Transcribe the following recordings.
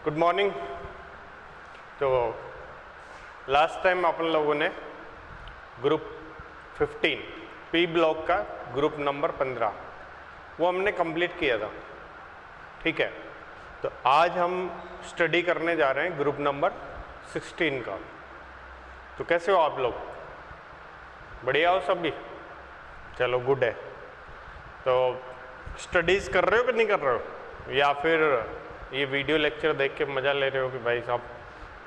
Good morning. तो last time अपन लोगों ने ग्रुप 15 पी ब्लॉक का ग्रुप नंबर 15 वो हमने कंप्लीट किया था। ठीक है, तो आज हम स्टडी करने जा रहे हैं ग्रुप नंबर 16 का। तो कैसे हो आप लोग? बढ़िया हो सब भी? चलो गुड है। तो स्टडीज़ कर रहे हो कि नहीं कर रहे हो, या फिर ये वीडियो लेक्चर देख के मज़ा ले रहे हो कि भाई साहब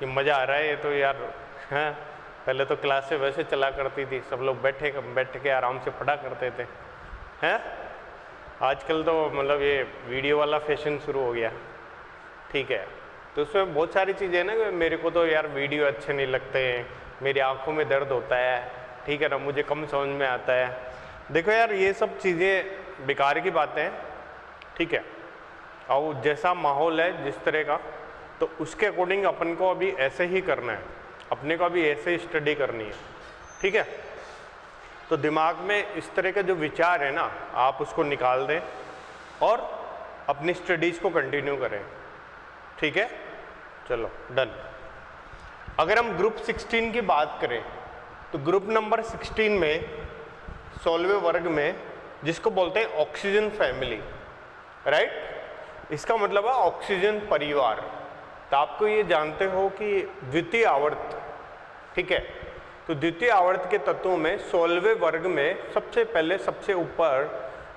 ये मज़ा आ रहा है, ये तो यार हैं पहले तो क्लासें वैसे चला करती थी, सब लोग बैठ के आराम से पढ़ा करते थे, हैं आजकल तो मतलब ये वीडियो वाला फैशन शुरू हो गया। ठीक है, तो उसमें बहुत सारी चीज़ें ना, मेरे को तो यार वीडियो अच्छे नहीं लगते हैं, मेरी आंखों में दर्द होता है, ठीक है ना, मुझे कम समझ में आता है। देखो यार ये सब चीज़ें बेकार की बातें हैं। ठीक है, और जैसा माहौल है जिस तरह का, तो उसके अकॉर्डिंग अपन को अभी ऐसे ही करना है, अपने को अभी ऐसे ही स्टडी करनी है। ठीक है, तो दिमाग में इस तरह के जो विचार है ना, आप उसको निकाल दें और अपनी स्टडीज़ को कंटिन्यू करें। ठीक है, चलो डन। अगर हम ग्रुप 16 की बात करें तो ग्रुप नंबर 16 में 16वें वर्ग में, जिसको बोलते हैं ऑक्सीजन फैमिली, राइट, इसका मतलब है ऑक्सीजन परिवार। तो आपको ये जानते हो कि द्वितीय आवर्त, ठीक है, तो द्वितीय आवर्त के तत्वों में 16वें वर्ग में सबसे पहले सबसे ऊपर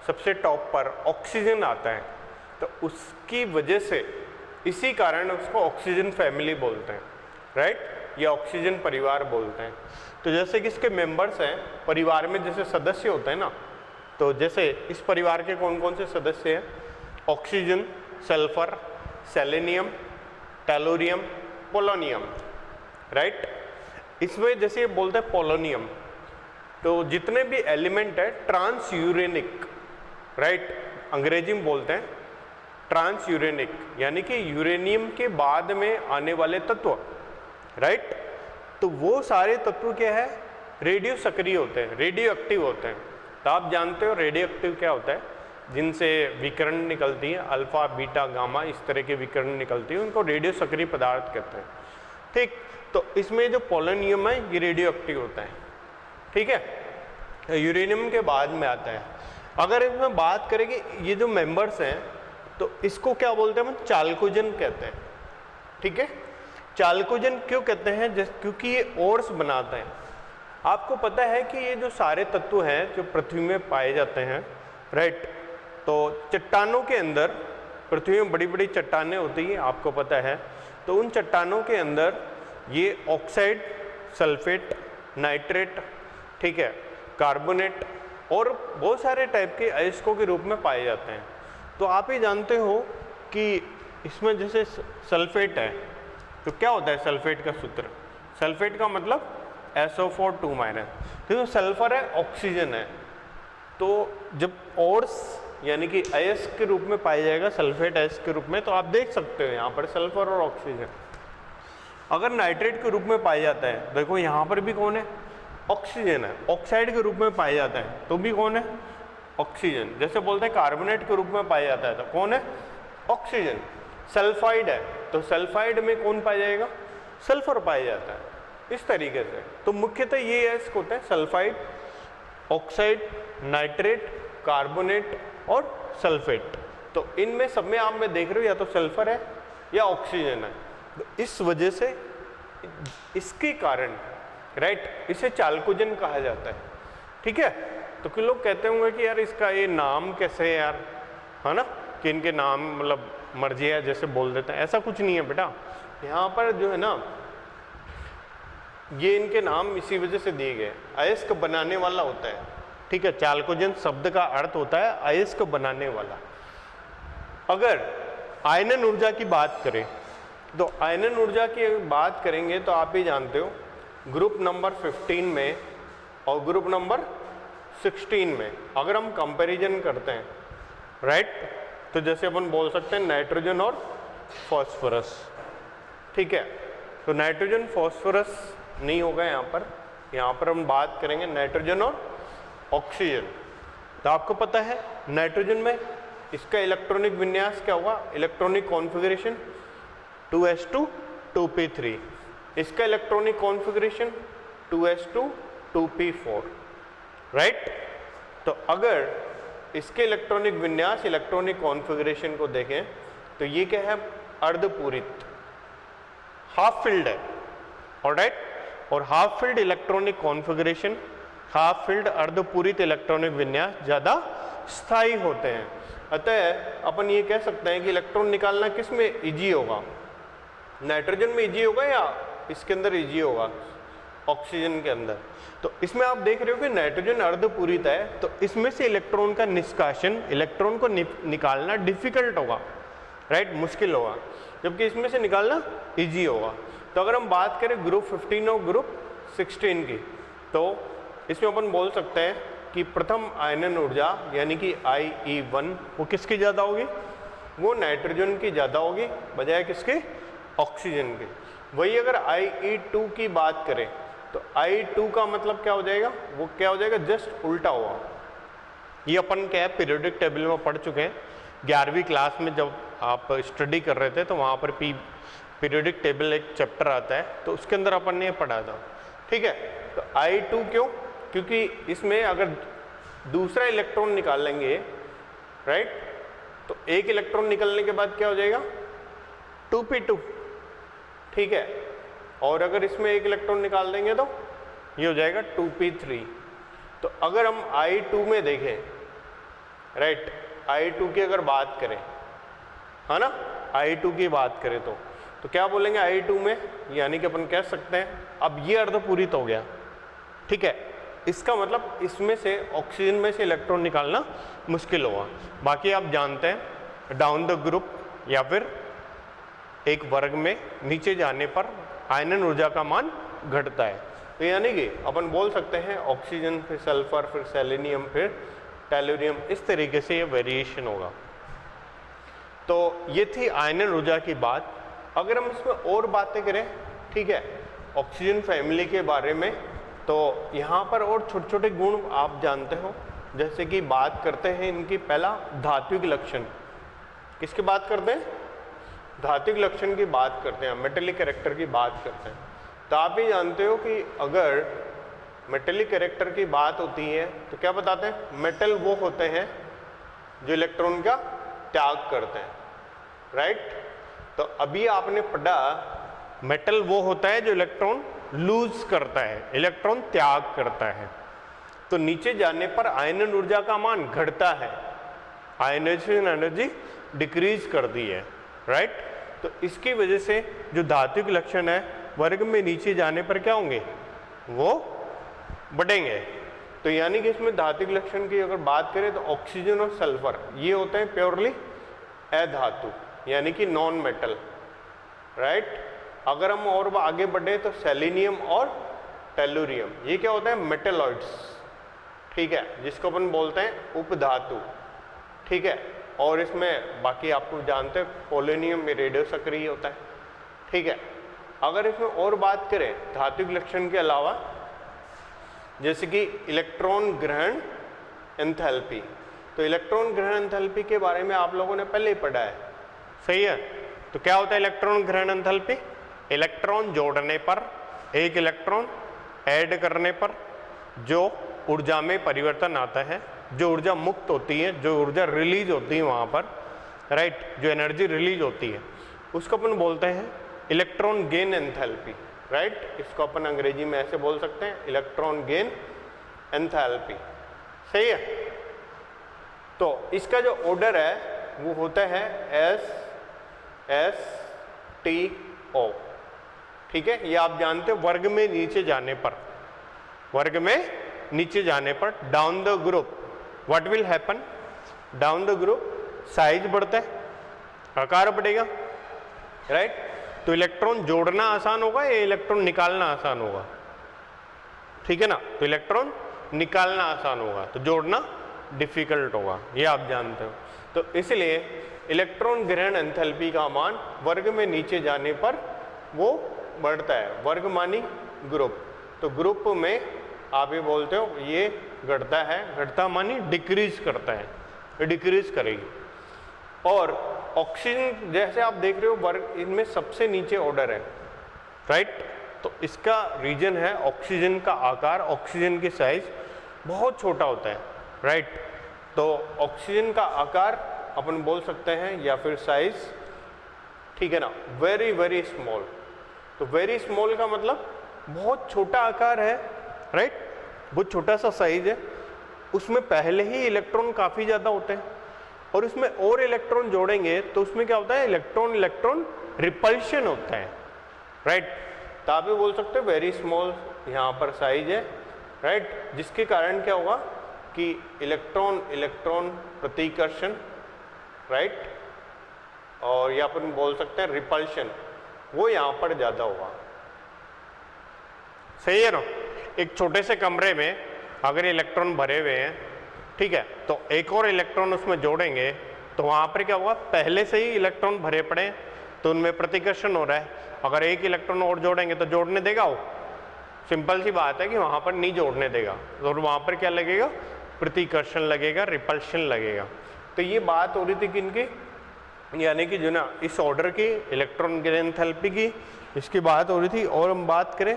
सबसे टॉप पर ऑक्सीजन आता है। तो उसकी वजह से इसी कारण उसको ऑक्सीजन फैमिली बोलते हैं, राइट, या ऑक्सीजन परिवार बोलते हैं। तो जैसे कि इसके मेंबर्स हैं, परिवार में जैसे सदस्य होते हैं ना, तो जैसे इस परिवार के कौन कौन से सदस्य हैं? Oxygen, sulphur, selenium, tellurium, polonium, right. इसमें जैसे ये बोलते हैं पोलोनियम, तो जितने भी एलिमेंट है ट्रांस यूरेनिक, राइट, अंग्रेजी में बोलते हैं ट्रांस यूरेनिक, यानी कि यूरेनियम के बाद में आने वाले तत्व, राइट। तो वो सारे तत्व क्या है? रेडियो सक्रिय होते हैं, रेडियो एक्टिव होते हैं। तो आप जानते हो रेडियो एक्टिव क्या होता है? जिनसे विकिरण निकलती है, अल्फा बीटा गामा इस तरह के विकिरण निकलती है, उनको रेडियो सक्रिय पदार्थ कहते हैं। ठीक, तो इसमें जो पोलोनियम है ये रेडियो एक्टिव होता है। ठीक है, यूरेनियम के बाद में आता है। अगर इसमें बात करें कि ये जो मेंबर्स हैं, तो इसको क्या बोलते हैं? हम चाल्कोजन कहते हैं। ठीक है, चाल्कोजन क्यों कहते हैं? क्योंकि ये ओर्स बनाते हैं। आपको पता है कि ये जो सारे तत्व हैं जो पृथ्वी में पाए जाते हैं, राइट, तो चट्टानों के अंदर, पृथ्वी में बड़ी बड़ी चट्टानें होती हैं, आपको पता है, तो उन चट्टानों के अंदर ये ऑक्साइड, सल्फेट, नाइट्रेट, ठीक है, कार्बोनेट और बहुत सारे टाइप के अयस्कों के रूप में पाए जाते हैं। तो आप ही जानते हो कि इसमें जैसे सल्फेट है, तो क्या होता है सल्फेट का सूत्र? सल्फेट का मतलब SO4 तो सल्फर है, ऑक्सीजन है। तो जब ओर्स यानी कि अयस्क के रूप में पाया जाएगा, सल्फेट अयस्क के रूप में, तो आप देख सकते हो यहाँ पर सल्फर और ऑक्सीजन। अगर नाइट्रेट के रूप में पाया जाता है, देखो यहाँ पर भी कौन है? ऑक्सीजन है। ऑक्साइड के रूप में पाया जाता है तो भी कौन है? ऑक्सीजन। जैसे बोलते हैं कार्बोनेट के रूप में पाया जाता है तो कौन है? ऑक्सीजन। सल्फाइड है तो सल्फाइड में कौन पाया जाएगा? सल्फर पाया जाता है। इस तरीके से तो मुख्यतः ये अयस्क होते हैं सल्फाइड, ऑक्साइड, नाइट्रेट, कार्बोनेट और सल्फेट। तो इनमें सब में आप में देख रहे हो या तो सल्फर है या ऑक्सीजन है। तो इस वजह से इसके कारण, राइट, इसे चाल्कोजन कहा जाता है। ठीक है, तो कुछ लोग कहते होंगे कि यार इसका ये नाम कैसे है यार, है ना, कि इनके नाम मतलब मर्जी है जैसे बोल देते हैं। ऐसा कुछ नहीं है बेटा, यहाँ पर जो है ना, ये इनके नाम इसी वजह से दिए गए, अयस्क बनाने वाला होता है। ठीक है, चाल्कोजन शब्द का अर्थ होता है अयस्क बनाने वाला। अगर आयनन ऊर्जा की बात करें तो आयनन ऊर्जा की बात करेंगे तो आप ही जानते हो ग्रुप नंबर 15 में और ग्रुप नंबर 16 में अगर हम कंपैरिजन करते हैं, राइट, तो जैसे अपन बोल सकते हैं नाइट्रोजन और फॉस्फोरस। ठीक है, तो नाइट्रोजन फॉस्फोरस नहीं होगा यहाँ पर हम बात करेंगे नाइट्रोजन और ऑक्सीजन। तो आपको पता है नाइट्रोजन में इसका इलेक्ट्रॉनिक विन्यास क्या होगा? Electronic configuration 2s2 2p3। इसका electronic configuration 2s2 2p4, right. तो अगर इसके इलेक्ट्रॉनिक विन्यास, इलेक्ट्रॉनिक कॉन्फ़िगरेशन को देखें तो ये क्या है, अर्धपूरित, हाफ फिल्ड है, ऑलराइट। और half filled electronic configuration, half filled अर्धपूरित इलेक्ट्रॉनिक विन्यास ज़्यादा स्थायी होते हैं। अतः अपन ये कह सकते हैं कि इलेक्ट्रॉन निकालना किस में इजी होगा, नाइट्रोजन में इजी होगा या इसके अंदर इजी होगा, ऑक्सीजन के अंदर। तो इसमें आप देख रहे हो कि नाइट्रोजन अर्धपूरित है, तो इसमें से इलेक्ट्रॉन का निष्कासन, इलेक्ट्रॉन को निकालना डिफिकल्ट होगा, राइट, मुश्किल होगा, जबकि इसमें से निकालना इजी होगा। तो अगर हम बात करें ग्रुप 15 और ग्रुप 16 की, तो इसमें अपन बोल सकते हैं कि प्रथम आयनन ऊर्जा यानी कि IE1 वो किसकी ज़्यादा होगी, वो नाइट्रोजन की ज़्यादा होगी बजाय किसके, ऑक्सीजन के। वही अगर IE2 की बात करें तो I2 का मतलब क्या हो जाएगा, वो क्या हो जाएगा, जस्ट उल्टा हुआ। ये अपन क्या है पीरियोडिक टेबल में पढ़ चुके हैं, 11वीं क्लास में जब आप स्टडी कर रहे थे तो वहाँ पर पीरियोडिक टेबल एक चैप्टर आता है, तो उसके अंदर अपन ने पढ़ा था, ठीक है। तो I2 क्यों, क्योंकि इसमें अगर दूसरा इलेक्ट्रॉन निकाल लेंगे, राइट, तो एक इलेक्ट्रॉन निकलने के बाद क्या हो जाएगा, 2p2, ठीक है। और अगर इसमें एक इलेक्ट्रॉन निकाल देंगे तो ये हो जाएगा 2p3। तो अगर हम I2 में देखें, राइट, I2 की अगर बात करें, है ना, I2 की बात करें तो क्या बोलेंगे I2 में, यानी कि अपन कह सकते हैं अब ये अर्धपूरित हो गया, ठीक है। इसका मतलब इसमें से ऑक्सीजन में से इलेक्ट्रॉन निकालना मुश्किल होगा। बाकी आप जानते हैं डाउन द ग्रुप या फिर एक वर्ग में नीचे जाने पर आयनन ऊर्जा का मान घटता है। तो यानी कि अपन बोल सकते हैं ऑक्सीजन, फिर सल्फर, फिर सेलेनियम, फिर टेलुरियम, इस तरीके से ये वेरिएशन होगा। तो ये थी आयनन ऊर्जा की बात। अगर हम इसमें और बातें करें, ठीक है, ऑक्सीजन फैमिली के बारे में, तो यहाँ पर और छोटे छोटे गुण आप जानते हो, जैसे कि बात करते हैं इनकी, पहला धात्विक लक्षण। किसकी बात करते हैं, धात्विक लक्षण की बात करते हैं, मेटेलिक कैरेक्टर की बात करते हैं। तो आप ही जानते हो कि अगर मेटेलिक कैरेक्टर की बात होती है तो क्या बताते हैं, मेटल वो होते हैं जो इलेक्ट्रॉन का त्याग करते हैं, राइट। तो अभी आपने पढ़ा मेटल वो होता है जो इलेक्ट्रॉन लूज करता है, इलेक्ट्रॉन त्याग करता है। तो नीचे जाने पर आयनन ऊर्जा का मान घटता है, आयनाइजेशन एनर्जी डिक्रीज कर दी है, राइट। तो इसकी वजह से जो धात्विक लक्षण है वर्ग में नीचे जाने पर क्या होंगे, वो बढ़ेंगे। तो यानी कि इसमें धात्विक लक्षण की अगर बात करें तो ऑक्सीजन और सल्फर ये होते हैं प्योरली अधातु, यानी कि नॉन मेटल, राइट। अगर हम और आगे बढ़े तो सेलेनियम और टेलुरियम ये क्या होता है, मेटलॉइड्स, ठीक है, जिसको अपन बोलते हैं उपधातु, ठीक है। और इसमें बाकी आपको जानते हैं पोलोनियम में रेडियो सक्रिय होता है, ठीक है। अगर इसमें और बात करें धात्विक लक्षण के अलावा, जैसे कि इलेक्ट्रॉन ग्रहण एंथैल्पी, तो इलेक्ट्रॉन ग्रहण एंथैल्पी के बारे में आप लोगों ने पहले ही पढ़ा है, सही है। तो क्या होता है इलेक्ट्रॉन ग्रहण एंथैल्पी, इलेक्ट्रॉन जोड़ने पर, एक इलेक्ट्रॉन ऐड करने पर जो ऊर्जा में परिवर्तन आता है, जो ऊर्जा मुक्त होती है, जो ऊर्जा रिलीज होती है वहाँ पर, राइट, जो एनर्जी रिलीज होती है, उसको अपन बोलते हैं इलेक्ट्रॉन गेन एंथैल्पी, राइट। इसको अपन अंग्रेजी में ऐसे बोल सकते हैं इलेक्ट्रॉन गेन एंथैल्पी, सही है। तो इसका जो ऑर्डर है वो होता है SSTO, ठीक है। ये आप जानते हो वर्ग में नीचे जाने पर, वर्ग में नीचे जाने पर down the group what will happen, down the group size बढ़ता है, आकार बढ़ेगा, राइट। तो इलेक्ट्रॉन जोड़ना आसान होगा या इलेक्ट्रॉन निकालना आसान होगा, ठीक है ना। तो इलेक्ट्रॉन निकालना आसान होगा, तो जोड़ना डिफिकल्ट होगा, ये आप जानते हो। तो इसलिए इलेक्ट्रॉन ग्रहण एंथैल्पी का मान वर्ग में नीचे जाने पर वो बढ़ता है, वर्ग मानी ग्रुप। तो ग्रुप में आप ये बोलते हो ये घटता है, घटता मानी डिक्रीज करता है, डिक्रीज करेगी। और ऑक्सीजन जैसे आप देख रहे हो वर्ग इनमें सबसे नीचे ऑर्डर है, राइट। तो इसका रीजन है ऑक्सीजन का आकार, ऑक्सीजन की साइज बहुत छोटा होता है, राइट। तो ऑक्सीजन का आकार अपन बोल सकते हैं या फिर साइज, ठीक है ना, वेरी वेरी स्मॉल। तो वेरी स्मॉल का मतलब बहुत छोटा आकार है, राइट, बहुत छोटा सा साइज है, उसमें पहले ही इलेक्ट्रॉन काफ़ी ज़्यादा होते हैं और उसमें और इलेक्ट्रॉन जोड़ेंगे तो उसमें क्या होता है, इलेक्ट्रॉन इलेक्ट्रॉन रिपल्शन होता है, राइट। तो आप भी बोल सकते हो वेरी स्मॉल यहाँ पर साइज है, राइट, जिसके कारण क्या होगा कि इलेक्ट्रॉन इलेक्ट्रॉन प्रतिकर्षण, राइट, और या अपन बोल सकते हैं रिपल्शन, वो यहाँ पर ज़्यादा होगा। सही है ना। एक छोटे से कमरे में अगर इलेक्ट्रॉन भरे हुए हैं, ठीक है, तो एक और इलेक्ट्रॉन उसमें जोड़ेंगे तो वहाँ पर क्या होगा, पहले से ही इलेक्ट्रॉन भरे पड़े हैं तो उनमें प्रतिकर्षण हो रहा है। अगर एक इलेक्ट्रॉन और जोड़ेंगे तो जोड़ने देगा वो, सिंपल सी बात है कि वहाँ पर नहीं जोड़ने देगा, और वहाँ पर क्या लगेगा, प्रतिकर्षण लगेगा, रिपल्शन लगेगा। तो ये बात हो रही थी किनकी, यानी कि जो ना इस ऑर्डर की, इलेक्ट्रॉन गेन एंथैल्पी की, इसकी बात हो रही थी। और हम बात करें,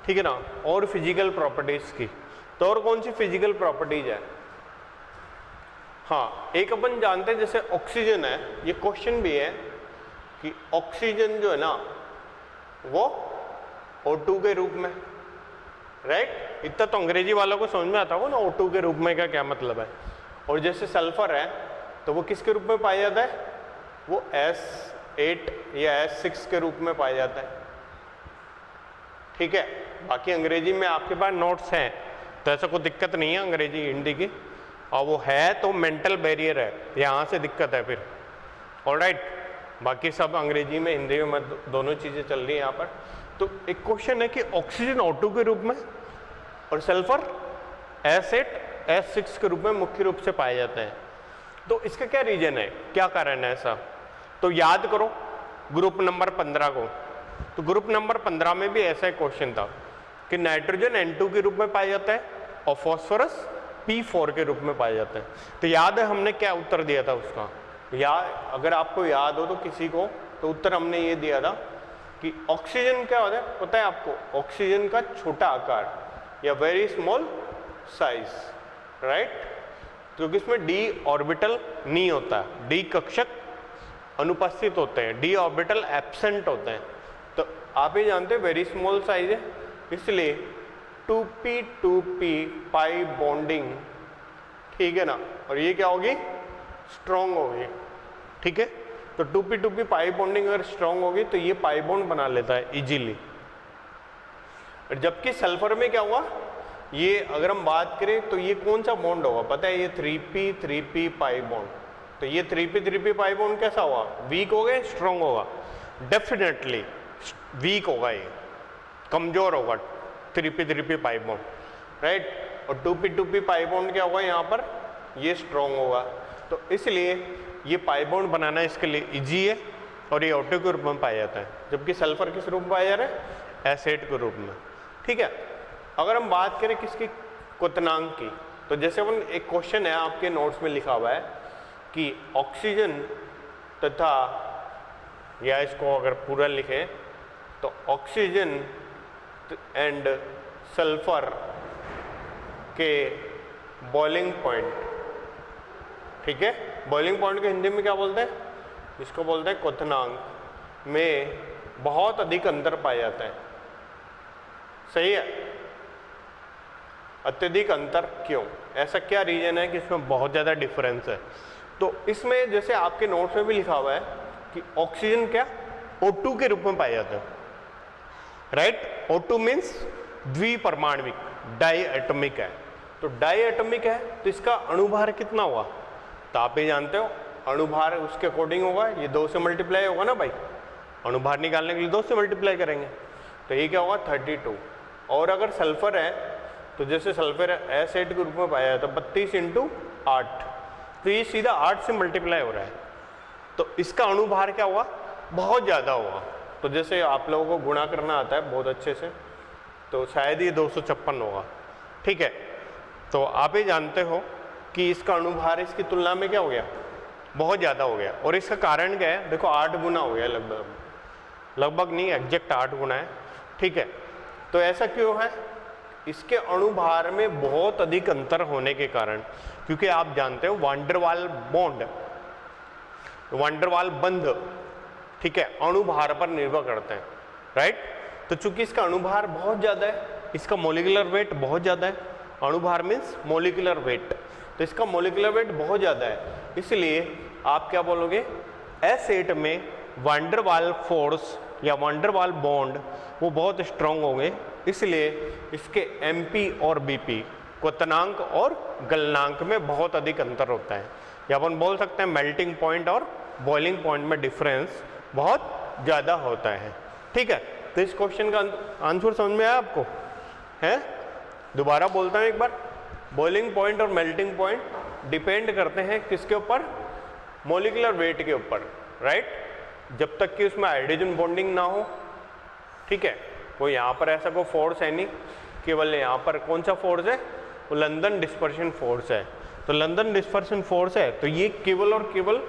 ठीक है ना, और फिजिकल प्रॉपर्टीज की, तो और कौन सी फिजिकल प्रॉपर्टीज है। हाँ, एक अपन जानते हैं जैसे ऑक्सीजन है, ये क्वेश्चन भी है कि ऑक्सीजन जो है ना वो O2 के रूप में, राइट, इतना तो अंग्रेजी वालों को समझ में आता होगा ना O2 के रूप में का क्या मतलब है। और जैसे सल्फर है तो वो किसके रूप में पाया जाता है, वो S8 या S6 के रूप में पाया जाता है, ठीक है। बाकी अंग्रेजी में आपके पास नोट्स हैं तो ऐसा कोई दिक्कत नहीं है अंग्रेजी हिंदी की, और वो है तो मेंटल बैरियर है, यहाँ से दिक्कत है फिर, ऑलराइट। बाकी सब अंग्रेजी में हिंदी में दोनों चीज़ें चल रही हैं यहाँ पर। तो एक क्वेश्चन है कि ऑक्सीजन O2 के रूप में और सल्फर S8 S6 के रूप में मुख्य रूप से पाए जाते हैं। तो इसका क्या रीजन है, क्या कारण है ऐसा, तो याद करो ग्रुप नंबर 15 को। तो ग्रुप नंबर 15 में भी ऐसा एक क्वेश्चन था कि नाइट्रोजन N2 के रूप में पाया जाता है और फॉस्फोरस P4 के रूप में पाया जाता है। तो याद है हमने क्या उत्तर दिया था उसका, या अगर आपको याद हो तो किसी को, तो उत्तर हमने ये दिया था कि ऑक्सीजन क्या होता है पता है आपको, ऑक्सीजन का छोटा आकार या वेरी स्मॉल साइज, राइट, क्योंकि इसमें डी ऑर्बिटल नहीं होता, डी कक्षक अनुपस्थित होते हैं, डी ऑर्बिटल एब्सेंट होते हैं। तो आप ही जानते हैं वेरी स्मॉल साइज है, इसलिए 2p2p पाई बॉन्डिंग, ठीक है ना, और ये क्या होगी, स्ट्रॉन्ग होगी, ठीक है। तो 2p2p पाई बॉन्डिंग अगर स्ट्रॉन्ग होगी तो ये पाई बॉन्ड बना लेता है इजीली। जबकि सल्फर में क्या हुआ, ये अगर हम बात करें तो ये कौन सा बॉन्ड होगा पता है, ये 3p पाई बॉन्ड। तो ये 3p पाई बॉन्ड कैसा हुआ, वीक हो गया, स्ट्रॉन्ग होगा, डेफिनेटली वीक होगा, ये कमजोर होगा 3p पाई बॉन्ड, राइट। और 2p2p पाई बॉन्ड क्या होगा यहाँ पर, ये स्ट्रॉन्ग होगा। तो इसलिए ये पाई बॉन्ड बनाना इसके लिए इजी है और ये O2 के रूप में पाया जाता है, जबकि सल्फर किस रूप में पाया जा रहा है, S8 के रूप में, ठीक है। अगर हम बात करें किसकी, क्वथनांक की, तो जैसे अपन एक क्वेश्चन है आपके नोट्स में लिखा हुआ है कि ऑक्सीजन तथा, या इसको अगर पूरा लिखें तो ऑक्सीजन एंड सल्फर के बॉइलिंग पॉइंट, ठीक है, बॉइलिंग पॉइंट को हिंदी में क्या बोलते हैं, इसको बोलते हैं क्वथनांक में बहुत अधिक अंतर पाया जाता है, सही है। अत्यधिक अंतर क्यों, ऐसा क्या रीजन है कि इसमें बहुत ज़्यादा डिफरेंस है। तो इसमें जैसे आपके नोट्स में भी लिखा हुआ है कि ऑक्सीजन क्या O2 के रूप में पाया जाता है, राइट। O2 मीन्स द्विपरमाणविक, डाई एटॉमिक है। तो डाई एटॉमिक है तो इसका अणुभार कितना हुआ, तो आप ही जानते हो अणुभार उसके अकॉर्डिंग होगा, ये 2 से मल्टीप्लाई होगा ना भाई, अणुभार निकालने के लिए 2 से मल्टीप्लाई करेंगे, तो ये क्या होगा 32। और अगर सल्फर है तो जैसे सल्फर S8 के रूप में पाया जाता है 32 × 8, तो ये सीधा 8 से मल्टीप्लाई हो रहा है, तो इसका अणुभार क्या हुआ, बहुत ज़्यादा हुआ। तो जैसे आप लोगों को गुणा करना आता है बहुत अच्छे से, तो शायद ये 256 होगा, ठीक है। तो आप ही जानते हो कि इसका अणुभार इसकी तुलना में क्या हो गया, बहुत ज़्यादा हो गया। और इसका कारण क्या है, देखो 8 गुना हो गया, लगभग नहीं, एग्जैक्ट 8 गुना है, ठीक है। तो ऐसा क्यों है, इसके अणुभार में बहुत अधिक अंतर होने के कारण, क्योंकि आप जानते हो वांडरवाल बॉन्ड, वांडरवाल बंध, ठीक है, अणुभार पर निर्भर करते हैं, राइट। तो चूंकि इसका अणुभार बहुत ज़्यादा है, इसका मोलिकुलर वेट बहुत ज़्यादा है, अणुभार मीन्स मोलिकुलर वेट, तो इसका मोलिकुलर वेट बहुत ज़्यादा है, इसलिए आप क्या बोलोगे, S8 में वांडरवाल फोर्स या वांडरवाल बॉन्ड वो बहुत स्ट्रांग होंगे, इसलिए इसके MP और BP क्वथनांक और गलनांक में बहुत अधिक अंतर होता है, या अपन बोल सकते हैं मेल्टिंग पॉइंट और बॉइलिंग पॉइंट में डिफरेंस बहुत ज़्यादा होता है, ठीक है। तो इस क्वेश्चन का आंसर समझ में आया आपको, है? दोबारा बोलता हूँ एक बार, बॉइलिंग पॉइंट और मेल्टिंग पॉइंट डिपेंड करते हैं किसके ऊपर, मोलिकुलर वेट के ऊपर, राइट, जब तक कि उसमें हाइड्रोजन बॉन्डिंग ना हो, ठीक है। कोई यहाँ पर ऐसा कोई फोर्स है नहीं, केवल यहाँ पर कौन सा फोर्स है, वो लंदन डिस्पर्शन फोर्स है, तो लंदन डिस्पर्शन फोर्स है, तो ये केवल और केवल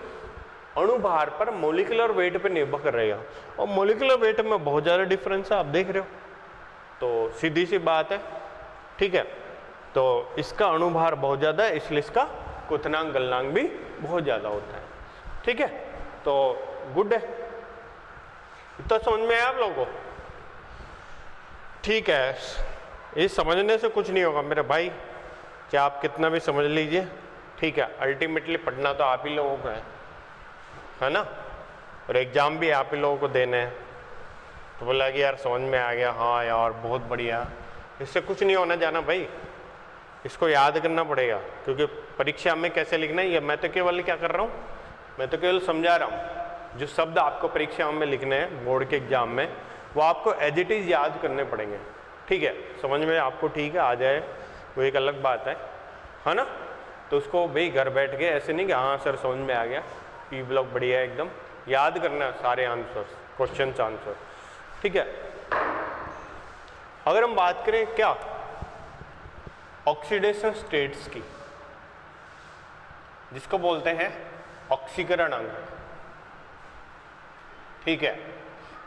अणुभार पर मोलिकुलर वेट पे निर्भर कर रहेगा, और मोलिकुलर वेट में बहुत ज़्यादा डिफरेंस है, आप देख रहे हो, तो सीधी सी बात है, ठीक है। तो इसका अणुभार बहुत ज़्यादा है, इसलिए इसका क्वथनांक गलनांक भी बहुत ज़्यादा होता है, ठीक है। तो गुड है, इतना समझ में आया आप लोगों को, ठीक है। ये समझने से कुछ नहीं होगा मेरे भाई, चाहे आप कितना भी समझ लीजिए, ठीक है, अल्टीमेटली पढ़ना तो आप ही लोगों को है ना, और एग्जाम भी आप ही लोगों को देने हैं। तो बोला कि यार समझ में आ गया, हाँ यार बहुत बढ़िया, इससे कुछ नहीं होना जाना भाई, इसको याद करना पड़ेगा, क्योंकि परीक्षा में कैसे लिखना है, ये मैं तो केवल क्या कर रहा हूँ, मैं तो केवल समझा रहा हूँ, जो शब्द आपको परीक्षा में लिखने हैं बोर्ड के एग्जाम में, वो आपको एज इट इज़ याद करने पड़ेंगे, ठीक है। समझ में आपको ठीक है आ जाए वो एक अलग बात है ना। तो उसको भाई घर बैठ के ऐसे नहीं कि हाँ सर समझ में आ गया, P ब्लॉक बढ़िया है, एकदम याद करना सारे आंसर, क्वेश्चन आंसर, ठीक है। अगर हम बात करें क्या ऑक्सीडेशन स्टेट्स की, जिसको बोलते हैं ऑक्सीकरण अंग, ठीक है,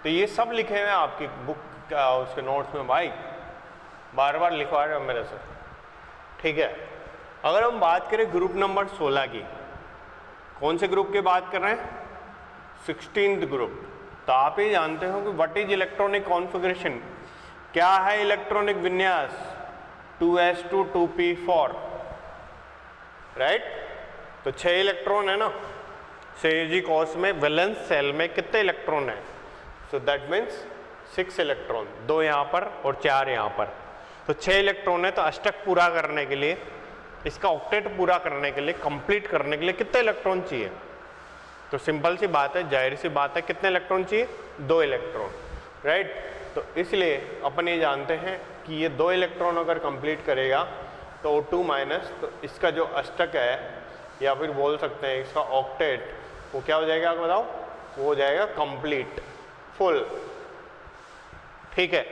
तो ये सब लिखे हुए हैं आपकी बुक उसके नोट्स में भाई, बार बार लिखवा रहे हो मेरे से, ठीक है। अगर हम बात करें ग्रुप नंबर 16 की, कौन से ग्रुप की बात कर रहे हैं, 16th ग्रुप, तो आप ही जानते हो कि व्हाट इज इलेक्ट्रॉनिक कॉन्फ़िगरेशन, क्या है इलेक्ट्रॉनिक विन्यास, 2s2 2p4, राइट। तो 6 इलेक्ट्रॉन है ना, संयोजी कोश में वैलेंस सेल में कितने इलेक्ट्रॉन है, सो दैट मीन्स 6 इलेक्ट्रॉन, 2 यहाँ पर और 4 यहाँ पर, तो 6 इलेक्ट्रॉन है। तो अष्टक पूरा करने के लिए, इसका ऑक्टेट पूरा करने के लिए, कंप्लीट करने के लिए कितने इलेक्ट्रॉन चाहिए, तो सिंपल सी बात है, जाहिर सी बात है, कितने इलेक्ट्रॉन चाहिए, 2 इलेक्ट्रॉन, राइट। तो इसलिए अपन ये जानते हैं कि ये 2 इलेक्ट्रॉन अगर कंप्लीट करेगा तो O2 माइनस, तो इसका जो अष्टक है या फिर बोल सकते हैं इसका ऑक्टेट, वो क्या हो जाएगा आप बताओ, वो हो जाएगा कंप्लीट, फुल, ठीक है।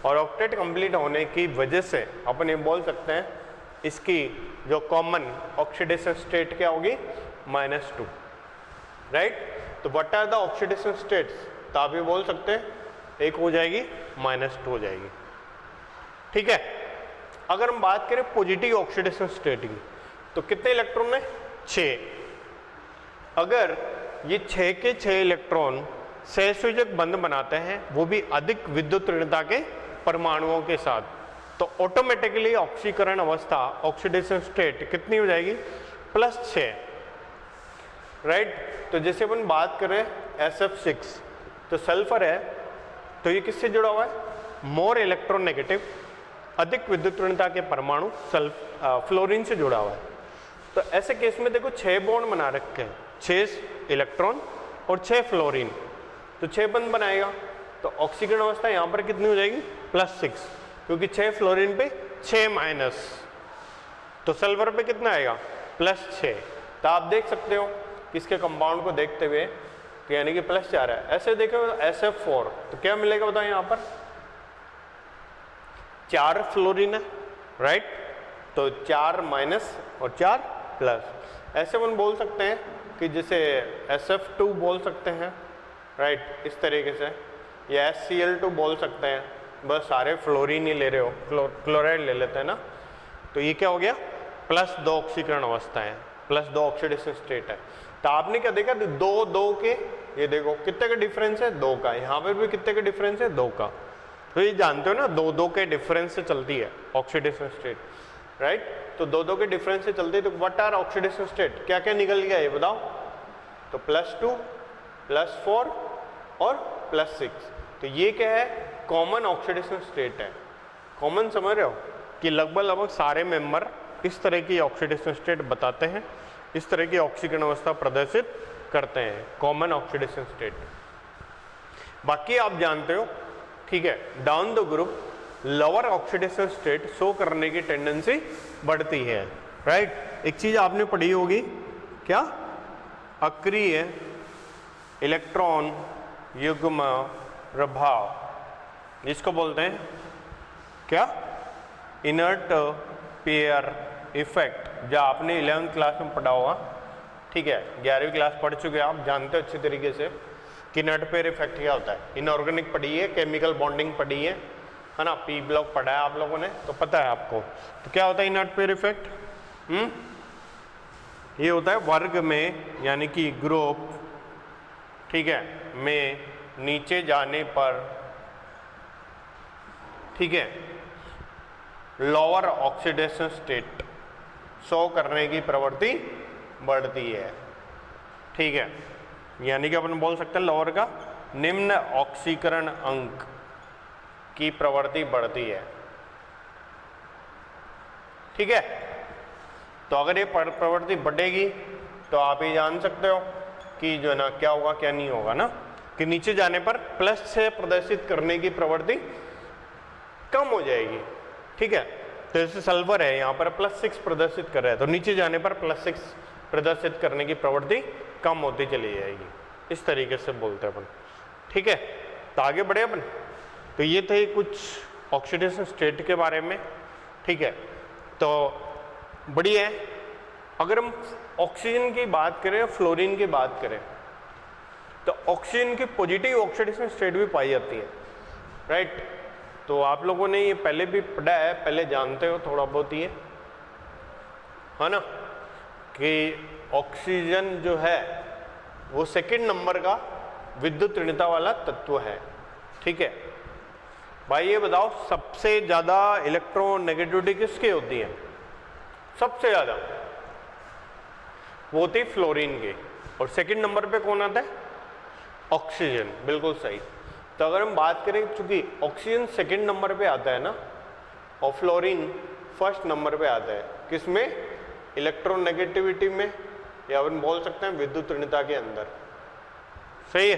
और ऑक्टेट कंप्लीट होने की वजह से अपन ये बोल सकते हैं इसकी जो कॉमन ऑक्सीडेशन स्टेट क्या होगी, -2, राइट। तो what are the oxidation states, तो आप ये बोल सकते हैं एक हो जाएगी -2 हो जाएगी, ठीक है। अगर हम बात करें पॉजिटिव ऑक्सीडेशन स्टेट की, तो कितने इलेक्ट्रॉन है, 6। अगर ये 6 के 6 इलेक्ट्रॉन सहसंयोजक बंध बनाते हैं, वो भी अधिक विद्युत ऋणता के परमाणुओं के साथ, तो ऑटोमेटिकली ऑक्सीकरण अवस्था, ऑक्सीडेशन स्टेट कितनी हो जाएगी, +6, राइट। तो जैसे अपन बात करें SF6, तो सल्फर है, तो ये किससे जुड़ा हुआ है, मोर इलेक्ट्रोनेगेटिव, अधिक विद्युत ऋणता के परमाणु फ्लोरीन से जुड़ा हुआ है। तो ऐसे केस में देखो 6 बॉन्ड बना रखे हैं, 6 इलेक्ट्रॉन और 6 फ्लोरीन, तो 6 बंद बनाएगा, तो ऑक्सीकरण अवस्था यहाँ पर कितनी हो जाएगी, +6, क्योंकि 6 फ्लोरीन पे 6 माइनस, तो सल्फर पे कितना आएगा, +6। तो आप देख सकते हो इसके कंपाउंड को देखते हुए, तो यानी कि +4 है। ऐसे देखो SF4, तो क्या मिलेगा बताओ, यहाँ पर 4 फ्लोरीन है, राइट, तो 4 माइनस और 4 प्लस, ऐसे अपन बोल सकते हैं कि जिसे SF2 बोल सकते हैं, राइट, इस तरीके से, या HCl2 बोल सकते हैं, बस सारे फ्लोरीन ही ले रहे हो, क्लोराइड ले लेते हैं ना, तो ये क्या हो गया, प्लस 2 ऑक्सीकरण अवस्थाएं, प्लस 2 ऑक्सीडेशन स्टेट है। तो आपने क्या देखा, दो दो के, ये देखो कितने का डिफरेंस है, 2 का, यहाँ पर भी कितने का डिफरेंस है, 2 का। तो ये जानते हो ना, 2 के डिफरेंस से चलती है ऑक्सीडेशन स्टेट, राइट। तो 2 के डिफरेंस से चलती है, तो व्हाट आर ऑक्सीडेशन स्टेट, क्या क्या निकल गया ये बताओ। तो +2, +4 और +6, तो ये क्या है, कॉमन ऑक्सीडेशन स्टेट है। कॉमन समझ रहे हो कि लगभग सारे मेंबर इस तरह की ऑक्सीडेशन स्टेट बताते हैं, इस तरह की ऑक्सीकरण अवस्था प्रदर्शित करते हैं, कॉमन ऑक्सीडेशन स्टेट। बाकी आप जानते हो, ठीक है, down the group lower oxidation state show करने की टेंडेंसी बढ़ती है, राइट। एक चीज आपने पढ़ी होगी, क्या, अक्रिय इलेक्ट्रॉन युग्म प्रभाव, जिसको बोलते हैं क्या, इनर्ट पेयर इफेक्ट, जो आपने 11वीं क्लास में पढ़ा होगा, ठीक है, 11वीं क्लास पढ़ चुके हैं आप, जानते हो अच्छे तरीके से कि इनर्ट पेयर इफेक्ट क्या होता है। इनऑर्गेनिक पढ़ी है, केमिकल बॉन्डिंग पढ़ी है ना, पी ब्लॉक पढ़ा है आप लोगों ने, तो पता है आपको। तो क्या होता है इनर्ट पेयर इफेक्ट, ये होता है वर्ग में, यानी कि ग्रुप, ठीक है, में नीचे जाने पर, ठीक है, लोअर ऑक्सीडेशन स्टेट शो करने की प्रवृत्ति बढ़ती है, ठीक है। यानी कि अपन बोल सकते हैं लोअर का निम्न ऑक्सीकरण अंक की प्रवृत्ति बढ़ती है, ठीक है। तो अगर ये प्रवृत्ति बढ़ेगी तो आप ये जान सकते हो कि जो है ना, क्या होगा क्या नहीं होगा ना, कि नीचे जाने पर +6 प्रदर्शित करने की प्रवृत्ति कम हो जाएगी, ठीक है। तो जैसे सल्फर है, यहाँ पर +6 प्रदर्शित कर रहा है, तो नीचे जाने पर +6 प्रदर्शित करने की प्रवृत्ति कम होती चली जाएगी, इस तरीके से बोलते हैं अपन, ठीक है। तो आगे बढ़े अपन। तो ये थे कुछ ऑक्सीडेशन स्टेट के बारे में, ठीक है। तो बढ़िया है। अगर हम ऑक्सीजन की बात करें, फ्लोरीन की बात करें, तो ऑक्सीजन की पॉजिटिव ऑक्सीडेशन स्टेट भी पाई जाती है, राइट। तो आप लोगों ने ये पहले भी पढ़ा है, पहले जानते हो थोड़ा बहुत ये, है ना, कि ऑक्सीजन जो है वो सेकंड नंबर का विद्युत ऋणता वाला तत्व है, ठीक है। भाई ये बताओ, सबसे ज्यादा इलेक्ट्रोनेगेटिविटी किसकी होती है, सबसे ज्यादा वो होती फ्लोरीन की, और सेकंड नंबर पे कौन आता है, ऑक्सीजन, बिल्कुल सही। तो अगर हम बात करें, चूंकि ऑक्सीजन सेकंड नंबर पे आता है ना, और फ्लोरीन फर्स्ट नंबर पे आता है, किसमें, इलेक्ट्रोनेगेटिविटी में, या अपन बोल सकते हैं विद्युत ऋणता के अंदर, सही है।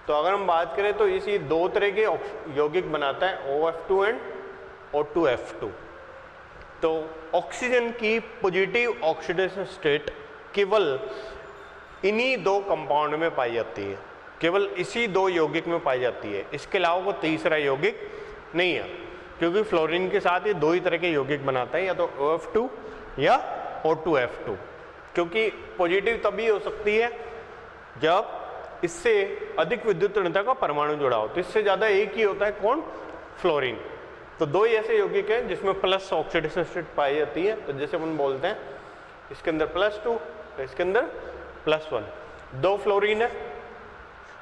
तो अगर हम बात करें तो इसी 2 तरह के यौगिक बनाता है, OF2 एंड O2F2। तो ऑक्सीजन की पॉजिटिव ऑक्सीडेशन स्टेट केवल इन्हीं 2 कंपाउंड में पाई जाती है, केवल इसी 2 यौगिक में पाई जाती है, इसके अलावा वो तीसरा यौगिक नहीं है, क्योंकि फ्लोरीन के साथ ये 2 ही तरह के यौगिक बनाता है, या तो OF2 या O2F2। क्योंकि पॉजिटिव तभी हो सकती है जब इससे अधिक विद्युत ऋणता का परमाणु जुड़ा हो, तो इससे ज़्यादा एक ही होता है, कौन, फ्लोरीन। तो 2 ही ऐसे यौगिक हैं जिसमें प्लस ऑक्सीडेशन स्टेट पाई जाती है। तो जैसे अपन बोलते हैं, इसके अंदर +2, तो इसके अंदर +1। 2 फ्लोरीन है,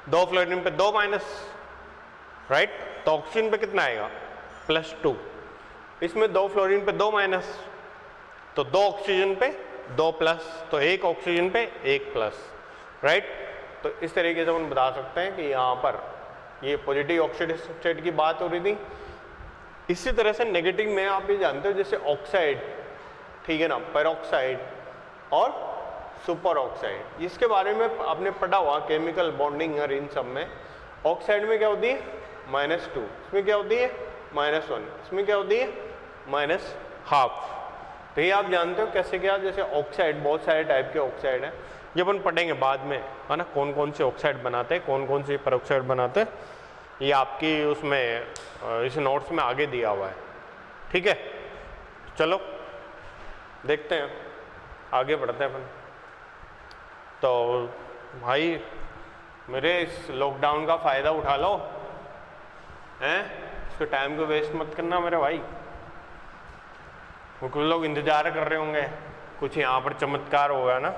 2 फ्लोरीन पे 2 माइनस, राइट। तो ऑक्सीजन पे कितना आएगा, +2। इसमें 2 फ्लोरीन पे 2 माइनस, तो 2 ऑक्सीजन पे 2 प्लस, तो 1 ऑक्सीजन पे 1 प्लस, राइट। तो इस तरीके से हम बता सकते हैं कि यहाँ पर ये पॉजिटिव ऑक्सीडेशन स्टेट की बात हो रही थी। इसी तरह से नेगेटिव में आप ये जानते हो, जैसे ऑक्साइड, ठीक है ना, पेरोक्साइड और सुपर ऑक्साइड, इसके बारे में आपने पढ़ा हुआ केमिकल बॉन्डिंग और इन सब में। ऑक्साइड में क्या होती है, -2, इसमें क्या होती है, -1, इसमें क्या होती है, -12। तो ये आप जानते हो कैसे क्या, जैसे ऑक्साइड, बहुत सारे टाइप के ऑक्साइड हैं, जब अपन पढ़ेंगे बाद में, है ना, कौन कौन से ऑक्साइड बनाते हैं, कौन कौन से पेरोक्साइड बनाते हैं, ये आपकी उसमें इस नोट्स में आगे दिया हुआ है, ठीक है। चलो देखते हैं, आगे बढ़ते हैं अपन। तो भाई मेरे इस लॉकडाउन का फ़ायदा उठा लो, हैं? इसके टाइम को वेस्ट मत करना मेरे भाई। कुछ लोग इंतज़ार कर रहे होंगे कुछ यहाँ पर चमत्कार होगा ना,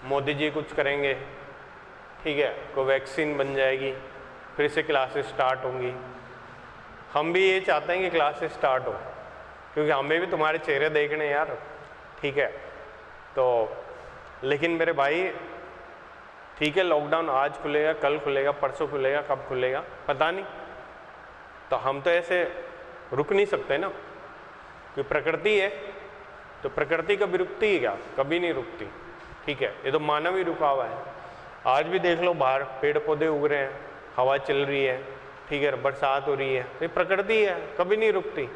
मोदी जी कुछ करेंगे, ठीक है, कोई वैक्सीन बन जाएगी, फिर से क्लासेस स्टार्ट होंगी। हम भी ये चाहते हैं कि क्लासेस स्टार्ट हो, क्योंकि हमें भी तुम्हारे चेहरे देखने यार, ठीक है। तो लेकिन मेरे भाई ठीक है, लॉकडाउन आज खुलेगा, कल खुलेगा, परसों खुलेगा, कब खुलेगा पता नहीं, तो हम तो ऐसे रुक नहीं सकते ना, क्योंकि प्रकृति है, तो प्रकृति कभी रुकती है क्या? कभी नहीं रुकती, ठीक है। ये तो मानव ही रुका हुआ है। आज भी देख लो, बाहर पेड़ पौधे उग रहे हैं, हवा चल रही है, ठीक है, बरसात हो रही है, ये प्रकृति है, कभी नहीं रुकती,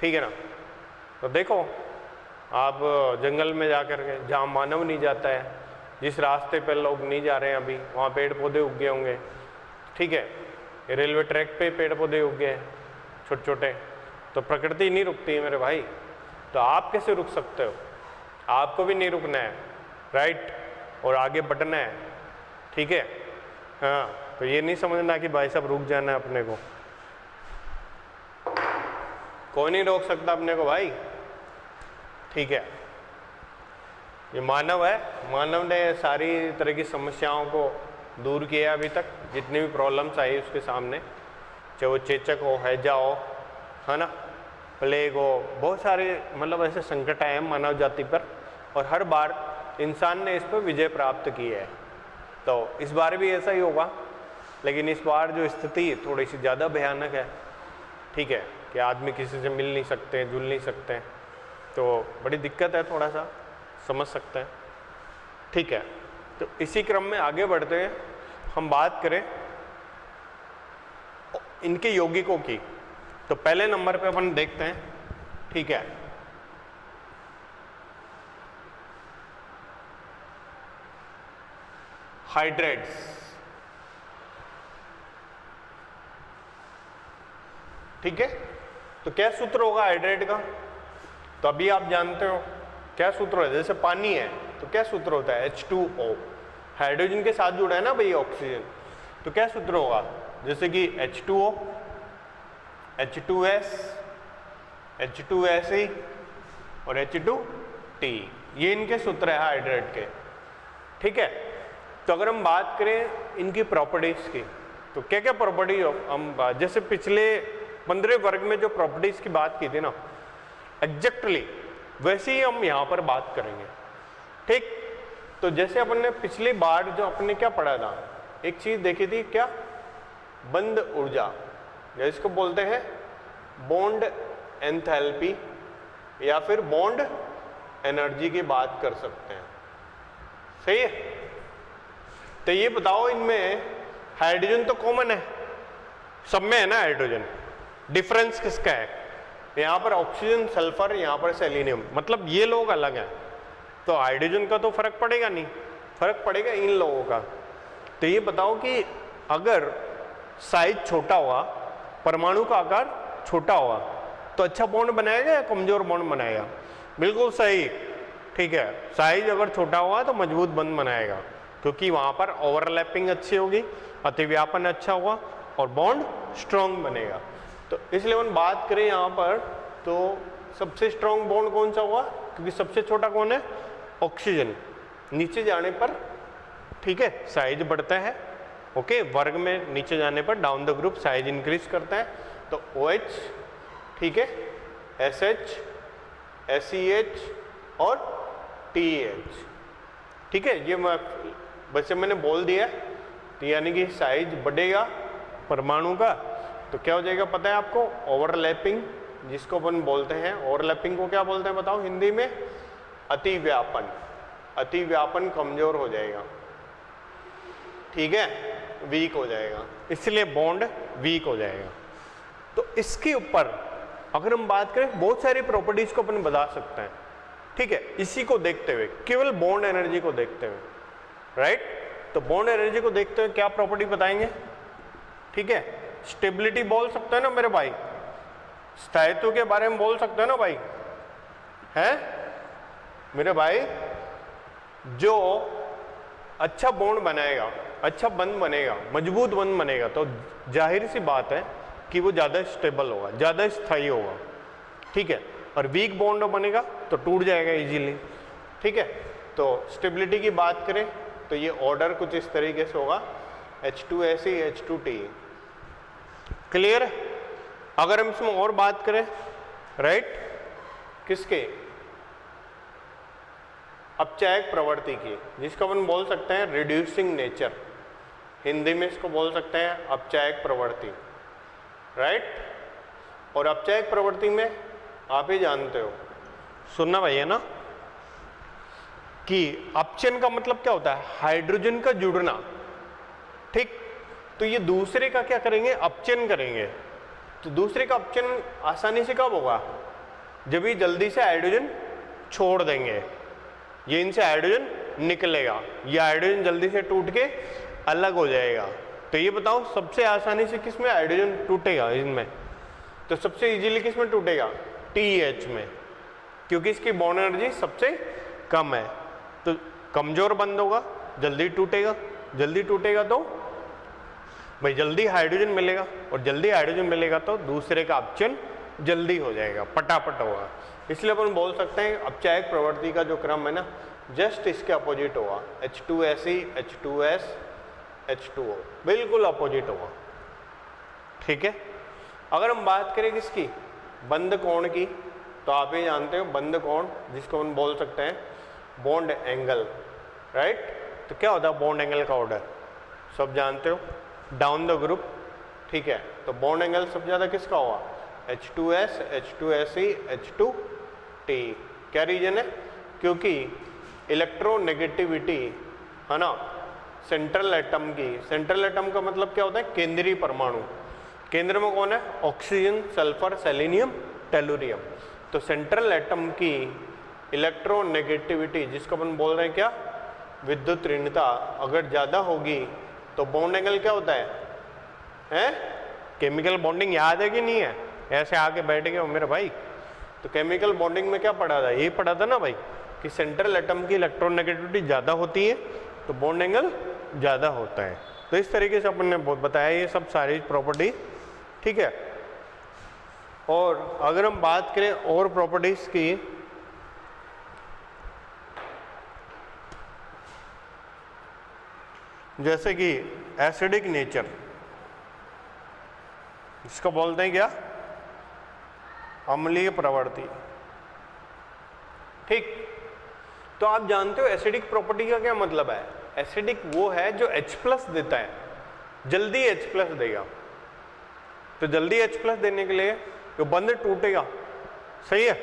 ठीक है ना। तो देखो आप जंगल में जा कर के, जहाँ मानव नहीं जाता है, जिस रास्ते पर लोग नहीं जा रहे हैं अभी, वहाँ पेड़ पौधे उग गए होंगे, ठीक है। रेलवे ट्रैक पे पेड़ पौधे उग गए छोटे छोटे, तो प्रकृति नहीं रुकती है मेरे भाई। तो आप कैसे रुक सकते हो? आपको भी नहीं रुकना है, राइट, और आगे बढ़ना है, ठीक है। हाँ, तो ये नहीं समझना कि भाई साहब रुक जाना है अपने को, कोई नहीं रोक सकता अपने को भाई, ठीक है। ये मानव है, मानव ने सारी तरह की समस्याओं को दूर किया अभी तक, जितनी भी प्रॉब्लम्स आई उसके सामने, चाहे वो चेचक हो, हैजा हो, है ना, प्लेग हो, बहुत सारे मतलब ऐसे संकट आए हैं मानव जाति पर, और हर बार इंसान ने इस पर विजय प्राप्त की है। तो इस बार भी ऐसा ही होगा, लेकिन इस बार जो स्थिति थोड़ी सी ज़्यादा भयानक है, ठीक है, कि आदमी किसी से मिल नहीं सकते, जुल नहीं सकते, तो बड़ी दिक्कत है, थोड़ा सा समझ सकते हैं, ठीक है। तो इसी क्रम में आगे बढ़ते हैं, हम बात करें इनके यौगिकों की। तो पहले नंबर पे अपन देखते हैं, ठीक है, हाइड्रेट्स, ठीक है। तो क्या सूत्र होगा हाइड्रेट का? तो अभी आप जानते हो क्या सूत्र है, जैसे पानी है तो क्या सूत्र होता है? H2O, हाइड्रोजन के साथ जुड़ा है ना भाई ऑक्सीजन, तो क्या सूत्र होगा? जैसे कि H2O, H2S, H2Se और H2T, ये इनके सूत्र है हाइड्रेट के, ठीक है। तो अगर हम बात करें इनकी प्रॉपर्टीज की, तो क्या क्या प्रॉपर्टी हम, जैसे पिछले 15 वर्ग में जो प्रॉपर्टीज की बात की थी ना, एग्जैक्टली वैसे ही हम यहाँ पर बात करेंगे, ठीक। तो जैसे अपन ने पिछली बार जो अपन ने क्या पढ़ा था, एक चीज देखी थी, क्या? बंद ऊर्जा, इसको बोलते हैं बॉन्ड एंथैल्पी, या फिर बॉन्ड एनर्जी की बात कर सकते हैं, सही है। तो ये बताओ, इनमें हाइड्रोजन तो कॉमन है, सब में है ना हाइड्रोजन, डिफरेंस किसका है? यहाँ पर ऑक्सीजन, सल्फर, यहाँ पर सेलेनियम, मतलब ये लोग अलग हैं, तो हाइड्रोजन का तो फर्क पड़ेगा नहीं, फर्क पड़ेगा इन लोगों का। तो ये बताओ कि अगर साइज छोटा हुआ, परमाणु का आकार छोटा हुआ, तो अच्छा बॉन्ड बनाएगा या कमजोर बॉन्ड बनाएगा? बिल्कुल सही, ठीक है। साइज अगर छोटा हुआ तो मजबूत बॉन्ड बनाएगा, क्योंकि वहां पर ओवरलैपिंग अच्छी होगी, अतिव्यापन अच्छा होगा और बॉन्ड स्ट्रॉन्ग बनेगा। तो इसलिए हम बात करें यहाँ पर, तो सबसे स्ट्रॉन्ग बॉन्ड कौन सा हुआ? क्योंकि सबसे छोटा कौन है? ऑक्सीजन। नीचे जाने पर, ठीक है, साइज बढ़ता है, ओके, वर्ग में नीचे जाने पर down the group size increase करता है। तो OH, ठीक है, SH, SEH और TH, ठीक है। ये वैसे मैंने बोल दिया, तो यानी कि साइज बढ़ेगा परमाणु का, तो क्या हो जाएगा पता है आपको? ओवरलैपिंग, जिसको अपन बोलते हैं, ओवरलैपिंग को क्या बोलते हैं बताओ हिंदी में? अतिव्यापन। अतिव्यापन कमजोर हो जाएगा, ठीक है, वीक हो जाएगा, इसलिए बॉन्ड वीक हो जाएगा। तो इसके ऊपर अगर हम बात करें, बहुत सारी प्रॉपर्टीज को अपन बता सकते हैं, ठीक है, इसी को देखते हुए, केवल बॉन्ड एनर्जी को देखते हुए, राइट। तो बॉन्ड एनर्जी को देखते हुए क्या प्रॉपर्टी बताएंगे? ठीक है, स्टेबिलिटी बोल सकते हैं ना मेरे भाई, स्थायित्व के बारे में बोल सकते हैं ना भाई, हैं मेरे भाई? जो अच्छा बॉन्ड बनाएगा, अच्छा बंध बनेगा, मजबूत बंध बनेगा, तो जाहिर सी बात है कि वो ज़्यादा स्टेबल होगा, ज़्यादा स्थायी होगा, ठीक है। और वीक बॉन्ड बनेगा तो टूट जाएगा इजीली, ठीक है। तो स्टेबिलिटी की बात करें तो ये ऑर्डर कुछ इस तरीके से होगा, H2Se H2Te। क्लियर? अगर हम इसमें और बात करें, राइट, किसके, अपचायक प्रवृत्ति की, जिसको अपन बोल सकते हैं रिड्यूसिंग नेचर, हिंदी में इसको बोल सकते हैं अपचायक प्रवृत्ति, राइट। और अपचायक प्रवृत्ति में आप ही जानते हो, सुनना भैया ना, कि अपचयन का मतलब क्या होता है, हाइड्रोजन का जुड़ना, ठीक। तो ये दूसरे का क्या करेंगे, अपचयन करेंगे। तो दूसरे का अपचयन आसानी से कब होगा, जब ये जल्दी से हाइड्रोजन छोड़ देंगे, ये इनसे हाइड्रोजन निकलेगा, ये हाइड्रोजन जल्दी से टूट के अलग हो जाएगा। तो ये बताओ सबसे आसानी से किस में हाइड्रोजन टूटेगा इनमें, तो सबसे इजीली किस में टूटेगा, TH में, क्योंकि इसकी बॉन्ड एनर्जी सबसे कम है। तो कमजोर बंध होगा, जल्दी टूटेगा, जल्दी टूटेगा तो भाई जल्दी हाइड्रोजन मिलेगा, और जल्दी हाइड्रोजन मिलेगा तो दूसरे का अपचयन जल्दी हो जाएगा, पटापट होगा। इसलिए अपन बोल सकते हैं अपचायक प्रवृत्ति का जो क्रम है ना, जस्ट इसके अपोजिट होगा, H2Se H2S H2O, बिल्कुल अपोजिट होगा, ठीक है। अगर हम बात करें किसकी, बंध कोण की, तो आप ही जानते हो बंध कोण, जिसको हम बोल सकते हैं बॉन्ड एंगल, राइट। तो क्या होता है बॉन्ड एंगल का ऑर्डर, सब जानते हो, डाउन द ग्रुप, ठीक है। तो बॉन्ड एंगल सबसे ज़्यादा किसका होगा, H2S H2Se H2Te। क्या रीजन है, क्योंकि इलेक्ट्रोनेगेटिविटी है ना सेंट्रल एटम की, सेंट्रल एटम का मतलब क्या होता है, केंद्रीय परमाणु, केंद्र में कौन है, ऑक्सीजन, सल्फर, सेलेनियम, टेलुरियम। तो सेंट्रल एटम की इलेक्ट्रोनेगेटिविटी, जिसको अपन बोल रहे हैं क्या, विद्युत ऋणता, अगर ज़्यादा होगी तो बॉन्ड एंगल क्या होता है? केमिकल बॉन्डिंग याद है कि नहीं है, ऐसे आके बैठ गए हो मेरे भाई। तो केमिकल बॉन्डिंग में क्या पढ़ा था, ये पढ़ा था ना भाई, कि सेंट्रल एटम की इलेक्ट्रोनेगेटिविटी ज़्यादा होती है तो बॉन्ड एंगल ज़्यादा होता है। तो इस तरीके से अपन ने बहुत बताया ये सब सारी प्रॉपर्टी, ठीक है। और अगर हम बात करें और प्रॉपर्टीज की, जैसे कि एसिडिक नेचर, इसको बोलते हैं क्या, अम्लीय प्रवृत्ति, ठीक। तो आप जानते हो एसिडिक प्रॉपर्टी का क्या मतलब है, एसिडिक वो है जो H+ देता है, जल्दी H+ देगा। तो जल्दी H+ देने के लिए जो बंध टूटेगा, सही है,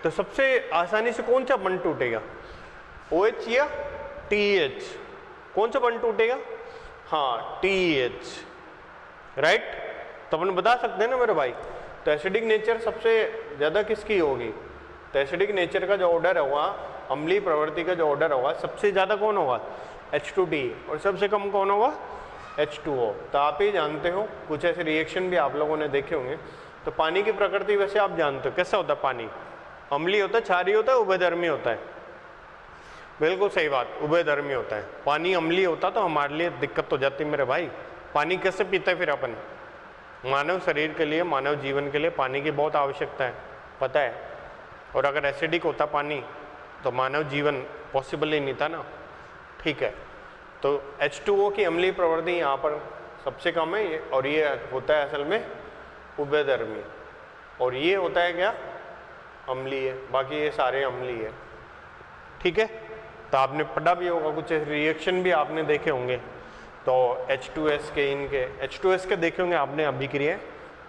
तो सबसे आसानी से कौन सा बंध टूटेगा, OH या TH, कौन सा बंध टूटेगा, हाँ TH, राइट। तो अपन बता सकते हैं ना मेरे भाई। तो एसिडिक नेचर सबसे ज़्यादा किसकी होगी, तो एसिडिक नेचर का जो ऑर्डर होगा, अम्लीय प्रवृत्ति का जो ऑर्डर होगा, सबसे ज़्यादा कौन होगा, H2T, और सबसे कम कौन होगा, H2O। तो आप ही जानते हो, कुछ ऐसे रिएक्शन भी आप लोगों ने देखे होंगे। तो पानी की प्रकृति वैसे आप जानते हो कैसा होता है, पानी अम्लीय होता है, क्षारीय होता है, उभयधर्मी होता है, बिल्कुल सही बात, उभयधर्मी होता है। पानी अम्लीय होता तो हमारे लिए दिक्कत हो जाती मेरे भाई। पानी कैसे पीते हैं फिर अपन, मानव शरीर के लिए, मानव जीवन के लिए पानी की बहुत आवश्यकता है, पता है। और अगर एसिडिक होता पानी तो मानव जीवन पॉसिबल ही नहीं था ना, ठीक है। तो H2O की अम्लीय प्रवृत्ति यहाँ पर सबसे कम है, और ये होता है असल में उभयधर्मी, और ये होता है क्या, अम्लीय, बाकी ये सारे अम्लीय है, ठीक है। तो आपने पढ़ा भी होगा, कुछ रिएक्शन भी आपने देखे होंगे। तो H2S के, इनके H2S के देखे होंगे आपने अभिक्रिया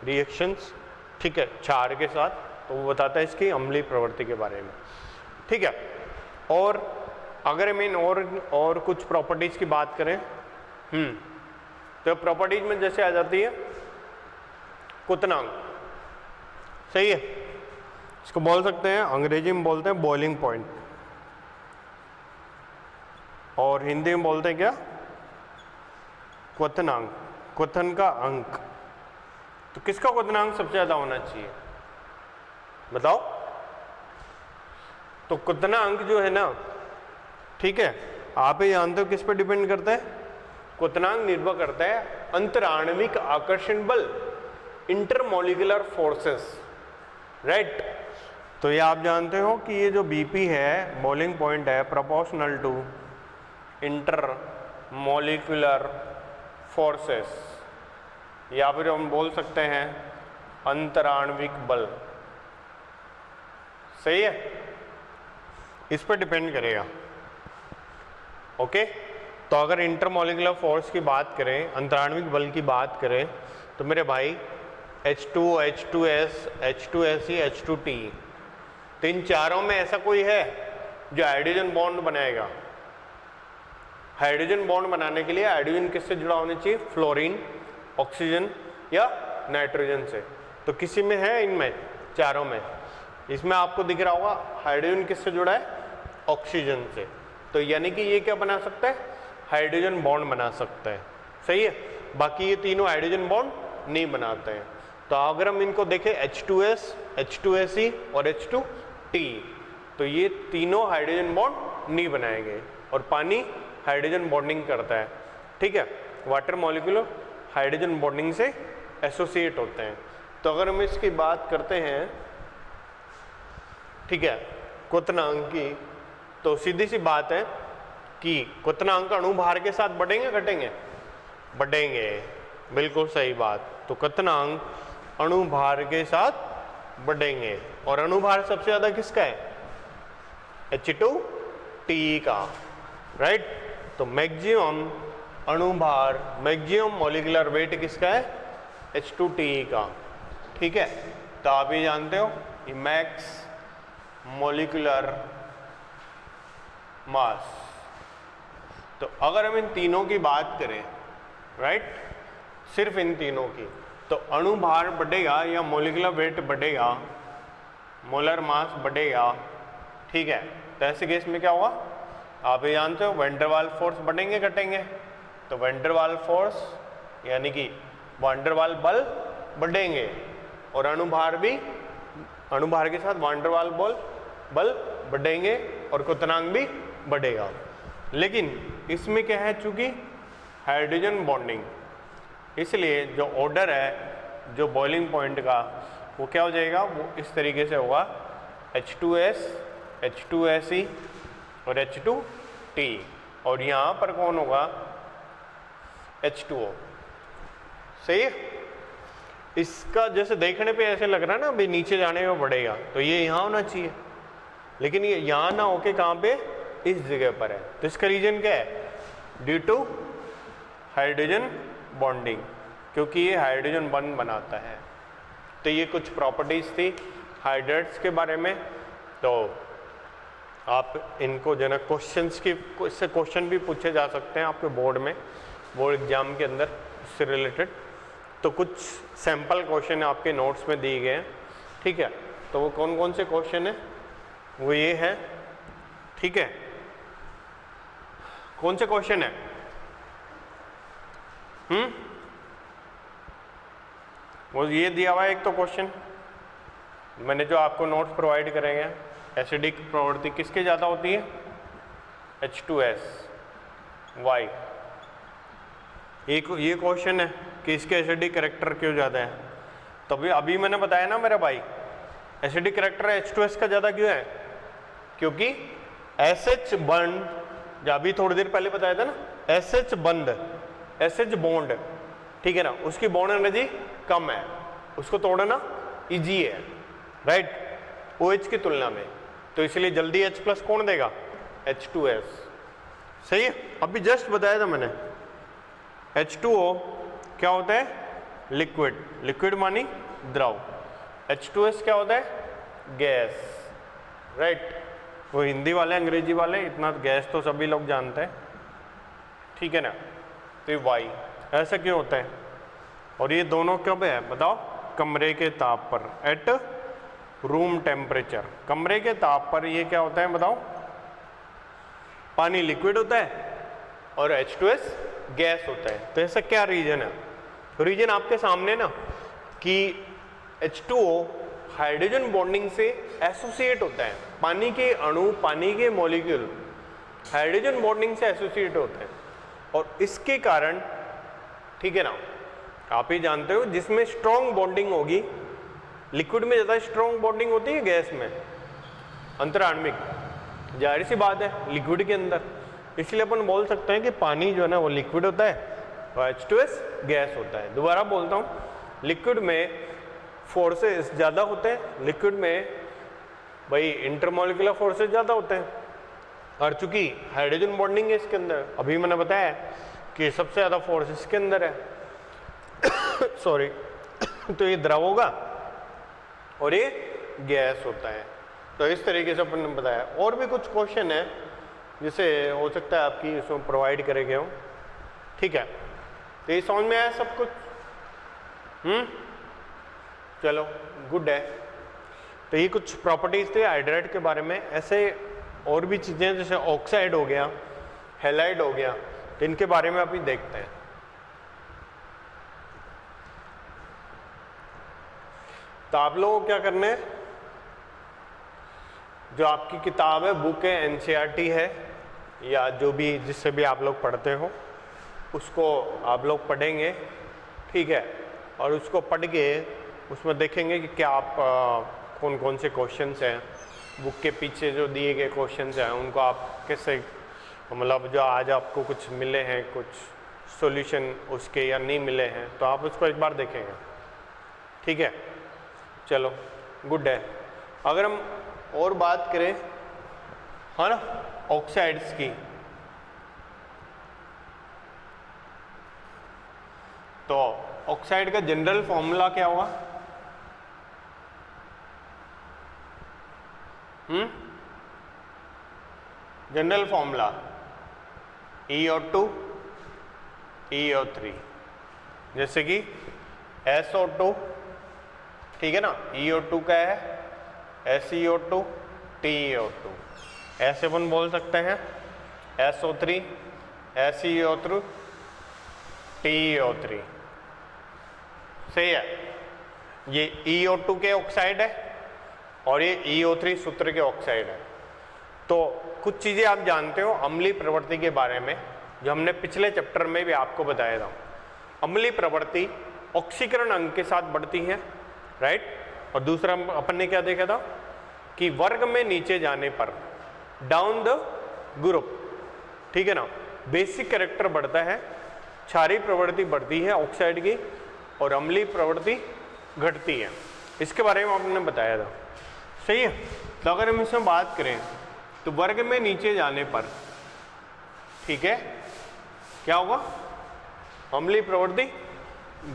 रिएक्शंस, ठीक है, क्षार के साथ, तो वो बताता है इसकी अम्लीय प्रवृत्ति के बारे में, ठीक है। और अगर हम इन और कुछ प्रॉपर्टीज की बात करें, तो प्रॉपर्टीज में जैसे आ जाती है क्वथनांक, सही है, इसको बोल सकते हैं, अंग्रेजी में बोलते हैं बॉइलिंग पॉइंट, और हिंदी में बोलते हैं क्या, क्वथनांक, क्वथन का अंक। तो किसका क्वथनांक सबसे ज्यादा होना चाहिए, बताओ। तो क्वथनांक जो है ना, ठीक है, आप ये जानते हो किस पे डिपेंड करता है? क्वथनांक निर्भर करता है अंतराण्विक आकर्षण बल, इंटरमोलिकुलर फोर्सेस, राइट। तो ये आप जानते हो कि ये जो बीपी है, बॉइलिंग पॉइंट है, प्रोपोर्शनल टू इंटरमोलिकुलर फोर्सेस, या फिर हम बोल सकते हैं अंतराण्विक बल। सही है, इस पर डिपेंड करेगा। ओके, तो अगर इंटरमोलिकुलर फोर्स की बात करें, अंतराण्विक बल की बात करें, तो मेरे भाई H2, H2S, H2SE, H2T, तो इन चारों में ऐसा कोई है जो हाइड्रोजन बॉन्ड बनाएगा? हाइड्रोजन बॉन्ड बनाने के लिए हाइड्रोजन किससे जुड़ा होना चाहिए? फ्लोरीन, ऑक्सीजन या नाइट्रोजन से। तो किसी में है इनमें चारों में? इसमें आपको दिख रहा होगा हाइड्रोजन किससे जुड़ा है? ऑक्सीजन से। तो यानी कि ये क्या बना सकता है? हाइड्रोजन बॉन्ड बना सकता है। सही है, बाकी ये तीनों हाइड्रोजन बॉन्ड नहीं बनाते हैं। तो अगर हम इनको देखें H2S, H2SE और H2T, तो ये तीनों हाइड्रोजन बॉन्ड नहीं बनाएंगे और पानी हाइड्रोजन बॉन्डिंग करता है। ठीक है, वाटर मॉलिक्यूल हाइड्रोजन बॉन्डिंग से एसोसिएट होते हैं। तो अगर हम इसकी बात करते हैं, ठीक है, क्वथनांक की, तो सीधी सी बात है कि क्वथनांक अणुभार के साथ बढ़ेंगे घटेंगे? बढ़ेंगे, बिल्कुल सही बात। तो क्वथनांक अणुभार के साथ बढ़ेंगे और अणुभार सबसे ज्यादा किसका है? H2TE का, राइट। तो मैक्सिमम अणुभार, मैक्सिमम मॉलिक्यूलर वेट किसका है? H2TE का। ठीक है, तो आप ये जानते हो ये मैक्स मॉलिक्यूलर मास। तो अगर हम इन तीनों की बात करें, राइट, सिर्फ इन तीनों की, तो अणुभार बढ़ेगा या मॉलिक्यूलर वेट बढ़ेगा, मोलर मास बढ़ेगा। ठीक है, तो ऐसे केस में क्या होगा? आप ये जानते हो वैन डर वाल फोर्स बढ़ेंगे घटेंगे? तो वैन डर वाल फोर्स यानी कि वैन डर वाल बल बढ़ेंगे और अणुभार भी, अणुभार के साथ वैन डर वाल बल बढ़ेंगे और क्वथनांक भी बढ़ेगा। लेकिन इसमें क्या है, चूंकि हाइड्रोजन बॉन्डिंग, इसलिए जो ऑर्डर है जो बॉइलिंग पॉइंट का, वो क्या हो जाएगा? वो इस तरीके से होगा H2S, H2SE और H2T, और यहाँ पर कौन होगा? H2O। सही है, इसका जैसे देखने पे ऐसे लग रहा है ना अभी नीचे जाने में बढ़ेगा, तो ये यहाँ होना चाहिए, लेकिन ये यहाँ ना होके कहाँ पे? इस जगह पर है। तो इसका रीजन क्या है? ड्यू टू हाइड्रोजन बॉन्डिंग, क्योंकि ये हाइड्रोजन बॉन्ड बनाता है। तो ये कुछ प्रॉपर्टीज थी हाइड्रेट्स के बारे में। तो आप इनको जो है क्वेश्चंस की, इससे क्वेश्चन भी पूछे जा सकते हैं आपके बोर्ड में, बोर्ड एग्जाम के अंदर इससे रिलेटेड। तो कुछ सैंपल क्वेश्चन आपके नोट्स में दिए गए हैं। ठीक है, तो वो कौन कौन से क्वेश्चन है? वो ये है, ठीक है, कौन से क्वेश्चन है? वो ये दिया हुआ है एक तो क्वेश्चन, मैंने जो आपको नोट्स प्रोवाइड करेंगे, एसिडिक प्रवृत्ति किसके ज़्यादा होती है? H2S, Y. ये क्वेश्चन है कि इसके एसिडिक कैरेक्टर क्यों ज़्यादा है। तो अभी मैंने बताया ना मेरा भाई, एसिडिक कैरेक्टर H2S का ज़्यादा क्यों है? क्योंकि SH बॉन्ड, जो अभी थोड़ी देर पहले बताया था ना, SH बॉन्ड, ठीक है ना, उसकी बॉन्ड एनर्जी कम है, उसको तोड़ना इजी है, राइट, OH की तुलना में। तो इसलिए जल्दी H प्लस कौन देगा? H2S। सही है, अभी जस्ट बताया था मैंने। H2O क्या होता है? लिक्विड, लिक्विड मानी द्रव। H2S क्या होता है? Gas, right. वो हिंदी वाले अंग्रेजी वाले इतना गैस तो सभी लोग जानते हैं, ठीक है ना। तो ये वाई, ऐसा क्यों होता है? और ये दोनों कब है बताओ? कमरे के ताप पर, एट रूम टेम्परेचर। कमरे के ताप पर ये क्या होता है बताओ? पानी लिक्विड होता है और H2S गैस होता है। तो ऐसा क्या रीजन है? रीजन आपके सामने ना, कि H2O हाइड्रोजन बॉन्डिंग से एसोसिएट होता है। पानी के अणु, पानी के मॉलिक्यूल हाइड्रोजन बॉन्डिंग से एसोसिएट होते हैं और इसके कारण, ठीक है ना, आप ही जानते हो, जिसमें स्ट्रॉन्ग बॉन्डिंग होगी, लिक्विड में ज़्यादा स्ट्रॉन्ग बॉन्डिंग होती है गैस में, अंतराण्विक, जाहिर सी बात है लिक्विड के अंदर। इसलिए अपन बोल सकते हैं कि पानी जो है ना वो लिक्विड होता है और H2S गैस होता है। दोबारा बोलता हूँ, लिक्विड में फोर्सेस ज़्यादा होते हैं, लिक्विड में भाई इंटरमोलिकुलर फोर्सेस ज़्यादा होते हैं, और चूंकि हाइड्रोजन बॉन्डिंग है इसके अंदर, अभी मैंने बताया कि सबसे ज़्यादा फोर्स इसके अंदर है सॉरी तो ये द्रव होगा और ये गैस होता है। तो इस तरीके से अपन ने बताया। और भी कुछ क्वेश्चन है जिसे हो सकता है आपकी इसमें प्रोवाइड करे गए हो, ठीक है। तो ये समझ में आया सब कुछ? चलो गुड है। तो ये कुछ प्रॉपर्टीज थे हाइड्राइड के बारे में। ऐसे और भी चीज़ें जैसे ऑक्साइड हो गया, हैलाइड हो गया, तो इनके बारे में अभी देखते हैं। तो आप लोगों को क्या करना है, जो आपकी किताब है, बुक है, एनसीईआरटी है, या जो भी जिससे भी आप लोग पढ़ते हो, उसको आप लोग पढ़ेंगे, ठीक है। और उसको पढ़ के उसमें देखेंगे कि क्या आप कौन कौन से क्वेश्चंस हैं, बुक के पीछे जो दिए गए क्वेश्चंस हैं उनको आप कैसे, मतलब जो आज आपको कुछ मिले हैं, कुछ सॉल्यूशन उसके या नहीं मिले हैं, तो आप उसको एक बार देखेंगे, ठीक है। चलो गुड है। अगर हम और बात करें, हाँ ना, ऑक्साइड्स की, तो ऑक्साइड का जनरल फॉर्मूला क्या हुआ? जनरल फॉर्मूला EO2 EO3, जैसे कि SO2, ठीक है ना, EO2 का है SeO2 TeO2, ऐसे अपन बोल सकते हैं SO3 SeO3 TeO3, सही है। ये EO2 के ऑक्साइड है और ये EO3 सूत्र के ऑक्साइड है। तो कुछ चीज़ें आप जानते हो अम्लीय प्रवृत्ति के बारे में, जो हमने पिछले चैप्टर में भी आपको बताया था। अम्लीय प्रवृत्ति ऑक्सीकरण अंग के साथ बढ़ती है, राइट। और दूसरा अपन ने क्या देखा था कि वर्ग में नीचे जाने पर, डाउन द ग्रुप, ठीक है ना, बेसिक कैरेक्टर बढ़ता है, क्षारीय प्रवृत्ति बढ़ती है ऑक्साइड की, और अम्लीय प्रवृत्ति घटती है। इसके बारे में आपने बताया था, सही है। तो अगर हम इसमें बात करें तो वर्ग में नीचे जाने पर, ठीक है, क्या होगा? अम्लीय प्रवृत्ति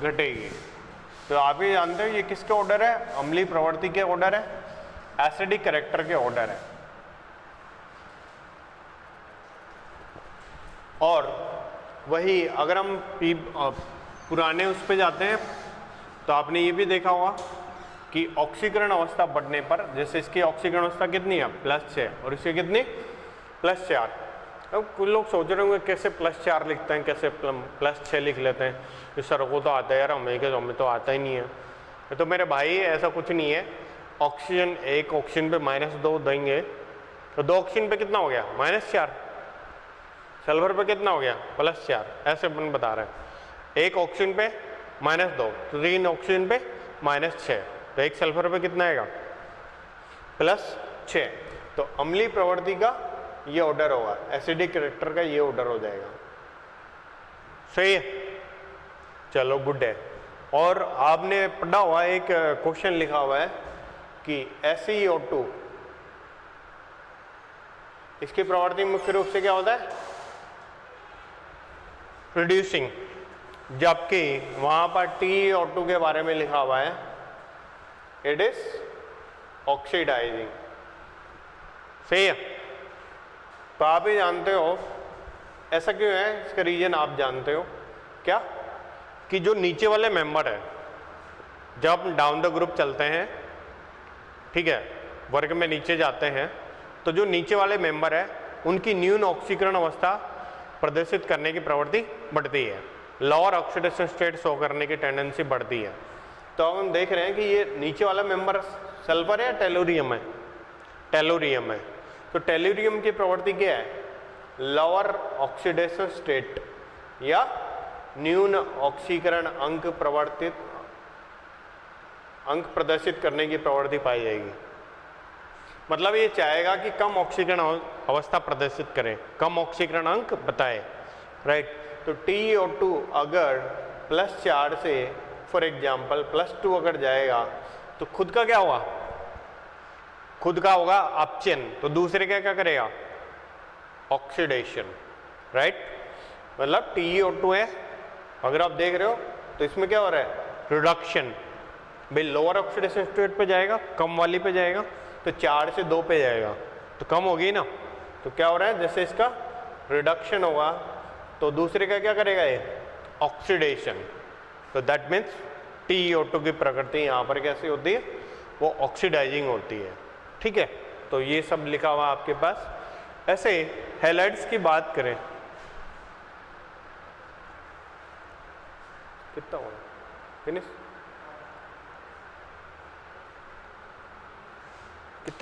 घटेगी। तो आप ये जानते हो ये किसके ऑर्डर है? अम्लीय प्रवृत्ति के ऑर्डर है, एसिडिक कैरेक्टर के ऑर्डर है। और वही अगर हम पुराने उस पे जाते हैं तो आपने ये भी देखा होगा कि ऑक्सीकरण अवस्था बढ़ने पर, जैसे इसकी ऑक्सीकरण अवस्था कितनी है? +6, और इसकी कितनी? +4। अब कुछ लोग सोच रहे होंगे कैसे +4 लिखते हैं, कैसे +6 लिख लेते हैं, कि सर को तो आता है यार, हमें तो आता ही नहीं है। तो मेरे भाई ऐसा कुछ नहीं है। ऑक्सीजन, एक ऑक्सीजन पे -2 देंगे तो 2 ऑक्सीजन पे कितना हो गया? -4। सल्फर पे कितना हो गया? +4। ऐसे अपन बता रहे हैं। एक ऑक्सीजन पे -2 तो 3 ऑक्सीजन पे -6, तो एक सल्फर पे कितना आएगा? +6। तो अम्लीय प्रवृत्ति का ये ऑर्डर होगा, एसिडिक कैरेक्टर का ये ऑर्डर हो जाएगा, सही है। चलो गुड है। और आपने पढ़ा हुआ एक क्वेश्चन लिखा हुआ है कि SeO2, इसकी प्रवृत्ति मुख्य रूप से क्या होता है? रिड्यूसिंग, जबकि वहां पर TeO2 के बारे में लिखा हुआ है इट इज ऑक्सीडाइजिंग, सही है। तो आप ही जानते हो ऐसा क्यों है, इसका रीजन आप जानते हो क्या? कि जो नीचे वाले मेंबर है, जब हम डाउन द ग्रुप चलते हैं, ठीक है, वर्ग में नीचे जाते हैं, तो जो नीचे वाले मेंबर है उनकी न्यून ऑक्सीकरण अवस्था प्रदर्शित करने की प्रवृत्ति बढ़ती है, लोअर ऑक्सीडेशन स्टेट शो करने की टेंडेंसी बढ़ती है। तो अब हम देख रहे हैं कि ये नीचे वाला मेंबर सल्फर है या टेलुरियम है? टेलुरियम है। तो टेलुरियम की प्रवृत्ति क्या है? लोअर ऑक्सीडेशन स्टेट या न्यून ऑक्सीकरण अंक प्रदर्शित करने की प्रवृत्ति पाई जाएगी। मतलब ये चाहेगा कि कम ऑक्सीकरण अवस्था प्रदर्शित करें, कम ऑक्सीकरण अंक बताए, राइट। तो TiO2 अगर +4 से फॉर एग्जाम्पल +2 अगर जाएगा तो खुद का क्या होगा, खुद का होगा अपचयन, तो दूसरे का क्या करेगा, ऑक्सीडेशन, राइट। मतलब TiO2 है, अगर आप देख रहे हो तो इसमें क्या हो रहा है, रिडक्शन। भाई लोअर ऑक्सीडेशन स्टेट पे जाएगा, कम वाली पे जाएगा, तो 4 से 2 पे जाएगा तो कम होगी ना, तो क्या हो रहा है, जैसे इसका रिडक्शन होगा तो दूसरे का क्या करेगा, ये ऑक्सीडेशन। तो दैट मीन्स TiO2 की प्रकृति यहाँ पर कैसी होती है, वो ऑक्सीडाइजिंग होती है, ठीक है। तो ये सब लिखा हुआ आपके पास। ऐसे हैलाइड्स की बात करें, कितना हुआ फिनिश।